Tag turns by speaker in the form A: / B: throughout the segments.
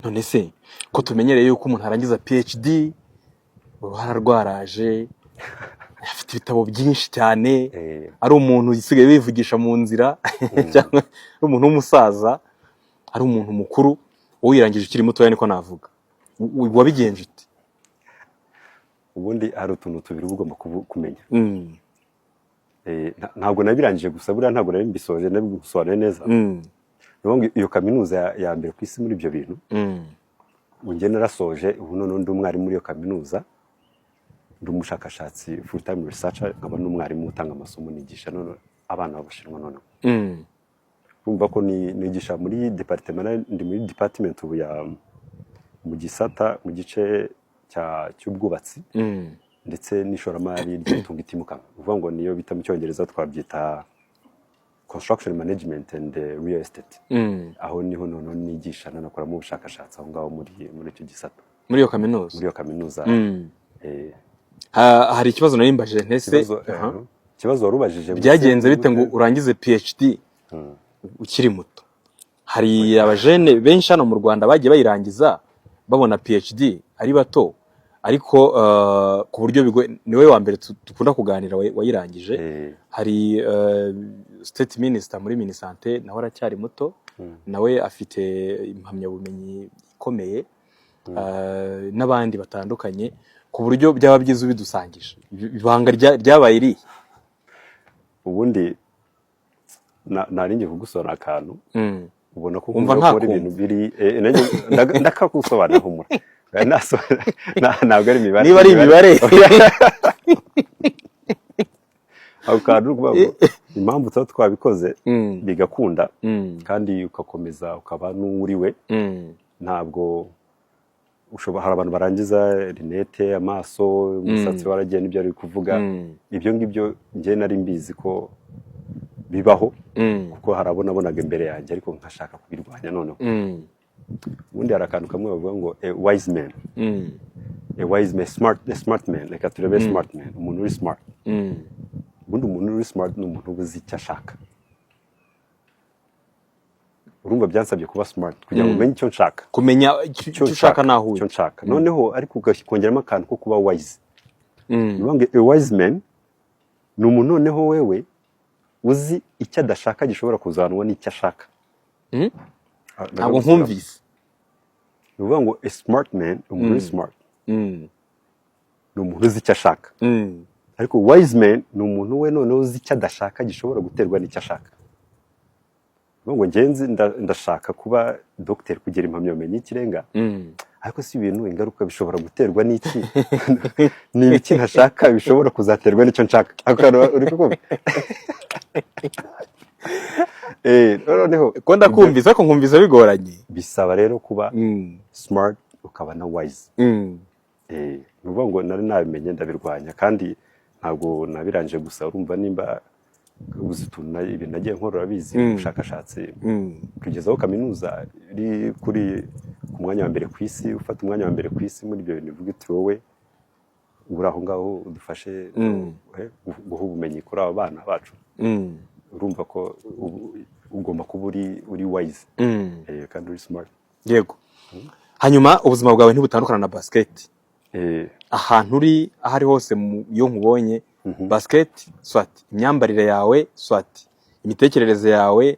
A: none se ko tumenyereye yuko umuntu arangiza PhD uruhara rwaraje afite ibitabo byinshi cyane ari umuntu yisigaye wivugisha mu nzira cyangwa ari umuntu w'umusaza ari umuntu mukuru uyirangije ukiri muto niko navuga wabigenje ute?
B: Ubundi hari utuntu tubiri ugomba kumenya. Ntabwo nabirangije gusa buriya ntabwo nari mbisoje nabigusobanure neza. Nubwo iyo kaminuza ya mbere ku isi muri ibyo bintu unge narasoje ubu none ndi umwarimu muri iyo kaminuza ndi umushakashatsi full time researcher nkaba n'umwarimu utanga amasomo nigisha none abana b'Abashinwa none. Urumva ko nigisha muri department ndi muri department ubu ya mu gisata mu gice cy'ubwubatsi ndetse n'ishoramari ry'umutungo itimukanwa. Uvuga ngo niyo bita mu cyongereza twabyita construction management and real estate. Aho niho none nigisha nanakoramo ubushakashatsi aho ngaho muri icyo gisata
A: muri iyo kaminuza.
B: Muri iyo kaminuza
A: hari ikibazo narimbaje ntese
B: ikibazo warubajije
A: byagenze bite ngo urangize PhD ukiri muto? Hari abajene benshi hano mu Rwanda bagiye bayirangiza babona PhD ari bato ariko ku buryo niwe wa mbere dukunda kuganira wayirangije. Hari state minister muri Minisante nawe aracyari muto nawe afite impamyabumenyi ikomeye n'abandi batandukanye ku buryo byaba byiza ubidusangije ibanga ryabaye iri.
B: Ubundi naringiye kugusora akantu ubona ko
A: ukora
B: ibintu biri ndakakusobanura humura ntabwo ari imibare
A: niba ari imibare
B: aho kantu kuvuga ngo impamvu tuba twabikoze bigakunda kandi ugakomeza ukaba n'uriwe ntabwo ushobora hari abantu barangiza rinete amaso umusatsi waragiye n'ibyo ari kuvuga ibyo ngibyo njye nari mbizi ko bibaho kuko harabonaga imbere yanjye ariko nkashaka kubirwanya noneho. Ubundi hari akantu kamwe bavuga ngo a wise man smart man reka turebe smart man umuntu uri smart. Ubundi umuntu uri smart ni umuntu uzi icyo ashaka. Urumva byansabye kuba smart kugira ngo umenye icyo nshaka
A: kumenya icyo ushaka naho
B: icyo nshaka noneho ariko ugakongeramo akantu ko kuba wise. Niyo a wise man ni umuntu noneho wewe uzi icyo adashaka gishobora kuzanwa n'icyo ashaka.
A: Ntabwo nkumvise.
B: Uvuga ngo a smart man umuntu uri smart ni umuntu uzi icyo ashaka ariko wise man ni umuntu we noneho uzi icyo adashaka gishobora guterwa n'icyo ashaka. Ngo ngenzi ndashaka kuba docteur kugira impamyabumenyi y'ikirenga ariko si ibintu ingaruka bishobora guterwa n'iki ni ibiki ntashaka bishobora kuzaterwa n'icyo nshaka uri kukumva. Noneho
A: ko ndakumvise ko nkumvise bigoranye
B: bisaba rero kuba smart ukaba na wise. Nuvuga ngo nari nabimenye ndabirwanya kandi ntabwo nabirangije gusa urumva nimba ubuzitunna ibintu nagiye nkorora bizi ubushakashatsi kugezaho kaminuza iri kuri ku mwanya wa mbere ku isi ufata umwanya wa mbere ku isi muri ibyo bintu bivuga iti wowe uri aho ngaho udufashe guha ubumenyi kuri aba bana bacu. Urumva ko ugomba kuba uri wise kandi uri smart.
A: Yego. Hanyuma ubuzima bwawe ntibutandukana na basket. Ahantu uri ahari hose iyo nkubonye basket swat imyambarire yawe swat imitekerereze yawe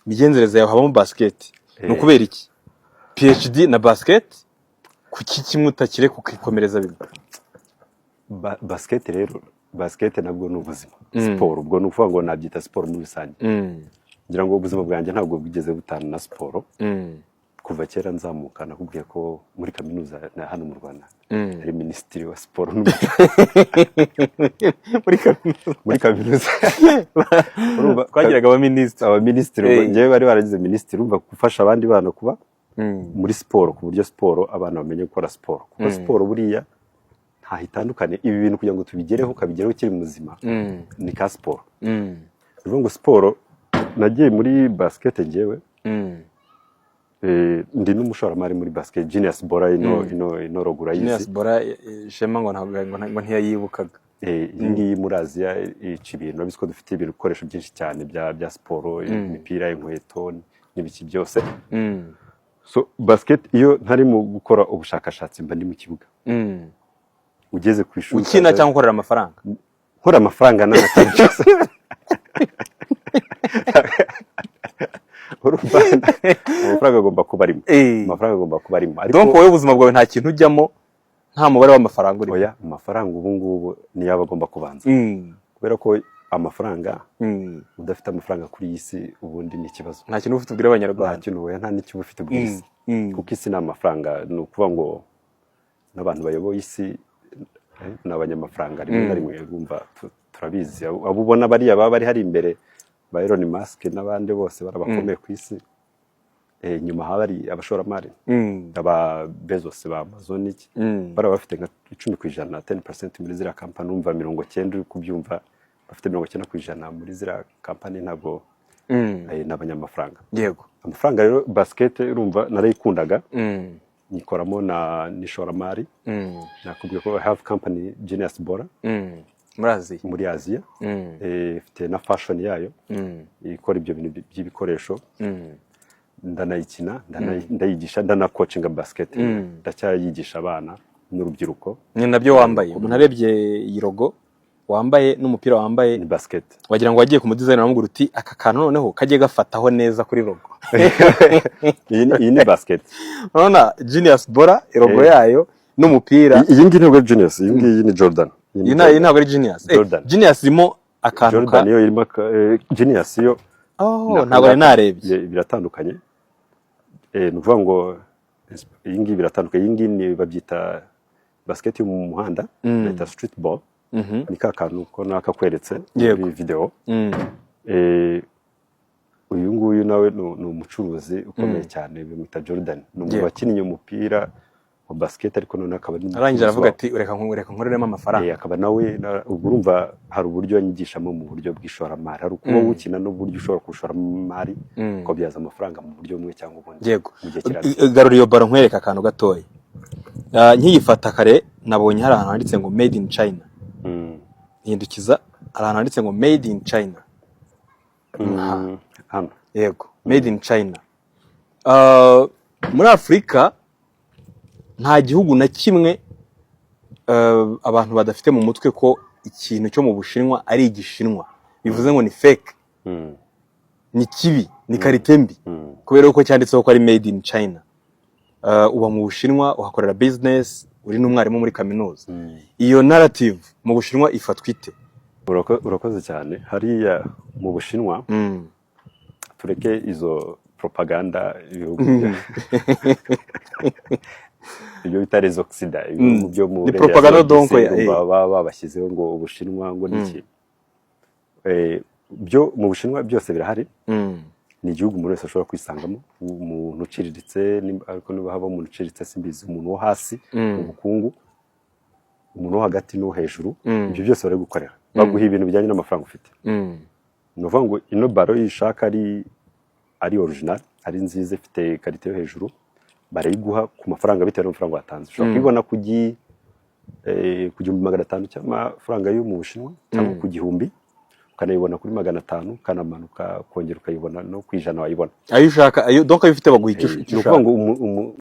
A: imigenzereze yawe habamo basket. No kubera iki PhD na basket kuki kimwe utakire kukikomereza bimwe?
B: Basket rero basket nabwo n'ubuzima sport ubwo nuvuga ngo nabyita sport muri rusange. Ngira ngo ubuzima bwanjye ntabwo bwigeze butana na sport. Kuva kera nzamuka nakubwiye ko muri kaminuza hano mu Rwanda ari ministry wa sport muri kaminuza
A: urumva twagiraga
B: abaminisitiri ngewe bari baragize ministry urumva gufasha abandi bana kuba muri sport ku buryo sport abana bamenye gukora sport kuko sport buriya nta hitandukane ibi bintu kugira ngo tubigereho kabigereho kiri muzima ni ka sport. Uvuga ngo sport nagiye muri basket ngewe ndi n'umushoramari muri basket Genius Bora ino rogura yizi.
A: Genius Bora shema ngo ntabwo ntiyayibukaga.
B: Iyi muri Aziya ibintu biziko dufite ibikoresho byinshi cyane bya sport imipira inkweto n'ibiki byose. so basket iyo ntari mu gukora ubushakashatsi mba ndi mu kibuga ugeze ku ishuri
A: ukina cyangwa ukorera amafaranga
B: nkora amafaranga n'amatari cyose amafaranga agomba kuba arimo amafaranga agomba kuba arimo
A: donc wowe ubuzima bwawe nta kintu ujyamo nta mubare w'amafaranga urimo
B: oya amafaranga ubu ngubu niyo aba agomba kubanza kubera ko amafaranga udafite amafaranga kuri iyi si ubundi ni ikibazo
A: nta kintu ufite ubwira abanyarwanda
B: nta kintu oya nta n'icyo ufite bw'isi kuko isi ni amafaranga ni ukuvuga ngo n'abantu bayoboye isi ni abanyamafaranga rimwe na rimwe bumva turabizi abo ubona bariya baba bari hari imbere ba Elon Musk n'abandi bose barabakomeye ku isi nyuma haba ari abashoramari aba Bezos ba Amazon iki bara bafite nka 10% 10% muri zira company umva 90 uri kubyumva bafite 90% muri zira company ntabwo n'abanyamafaranga
A: yego
B: amafaranga rero basket urumva narayikundaga nikoramo n'ishoramari nakubwiye ko have company Genius Bora muri Aziya ifite na fashion yayo ikora ibyo bintu by'ibikoresho ndanayikina ndayigisha ndanacoachinga basket ndacyayigisha abana n'urubyiruko
A: ni nabyo wambaye umuntu arebye iyi logo wambaye n'umupira wambaye
B: ni basket
A: wagira ngo wagiye ku mudesigner amubwira uti aka kantu noneho kagiye gafataho neza kuri logo
B: iyi ni basket
A: urabona Genius Bora logo yayo n'umupira
B: iyi ngiyi ntabwo ari Genius iyi ngiyi ni Jordan
A: iyi ntabwo ari Genius Genius irimo akantu
B: Jordan yo irimo Genius yo
A: ntabwo ari narebye
B: biratandukanye ni ukuvuga ngo iyi ngiyi biratandukanye iyi ngiyi ni babyita basket yo mu muhanda bita street ball ni ka kantu ko nakakweretse muri video uyu nguyu nawe ni umucuruzi ukomeye cyane bimwita Jordan ni umuntu wakinnye umupira wa basket ariko none akaba
A: arangije aravuga ati ureka nkoreremo amafaranga
B: akaba nawe ubwo urumva hari uburyo anyigishamo mu buryo bw'ishoramari hari ukuba ukina n'uburyo ushobora kushoramari ukabyaza amafaranga mu buryo bumwe cyangwa ubundi
A: yego garura iyo baro nkwereka akantu gatoya nkiyifata kare nabonye hari ahantu handitse ngo made in China hindukiza ahantu handitse ngo made in China yego made in China muri Afurika nta gihugu na kimwe abantu badafite mu mutwe ko ikintu cyo mu Bushinwa ari igishinwa bivuze ngo ni fake ni kibi ni karite mbi kubera ko cyanditseho ko ari made in China uba mu Bushinwa uhakorera business uri n'umwarimu muri kaminuza iyo narrative mu Bushinwa ifatwa ite
B: urakoze cyane hariya mu Bushinwa tureke izo propaganda ibihugu ibyo bita les Occidents ibihugu byo mu
A: propaganda donc
B: babashyizeho ngo Ubushinwa ngo niki byo mu Bushinwa byose birahari ni igihugu umuntu wese ashobora kwisangamo umuntu uciriritse ariko niba haba umuntu uciriritse simbizi umuntu wo hasi mu bukungu umuntu wo hagati no hejuru ibyo byose bari gukorera baguha ibintu bijyanye n'amafaranga ufite ni ukuvuga ngo ino baro yishaka ari original ari nziza ifite karite yo hejuru barayiguha ku mafaranga bitewe n'amafaranga watanze ushobora kuyibona ku 1500 cy'amafaranga yo mu Bushinwa cyangwa ku 1000 ukanayibona kuri 500 kanamanuka kongera ukayibona no ku 100 wayibona
A: ayo ushaka ayo donc ayo ufite baguha icyo
B: ushaka.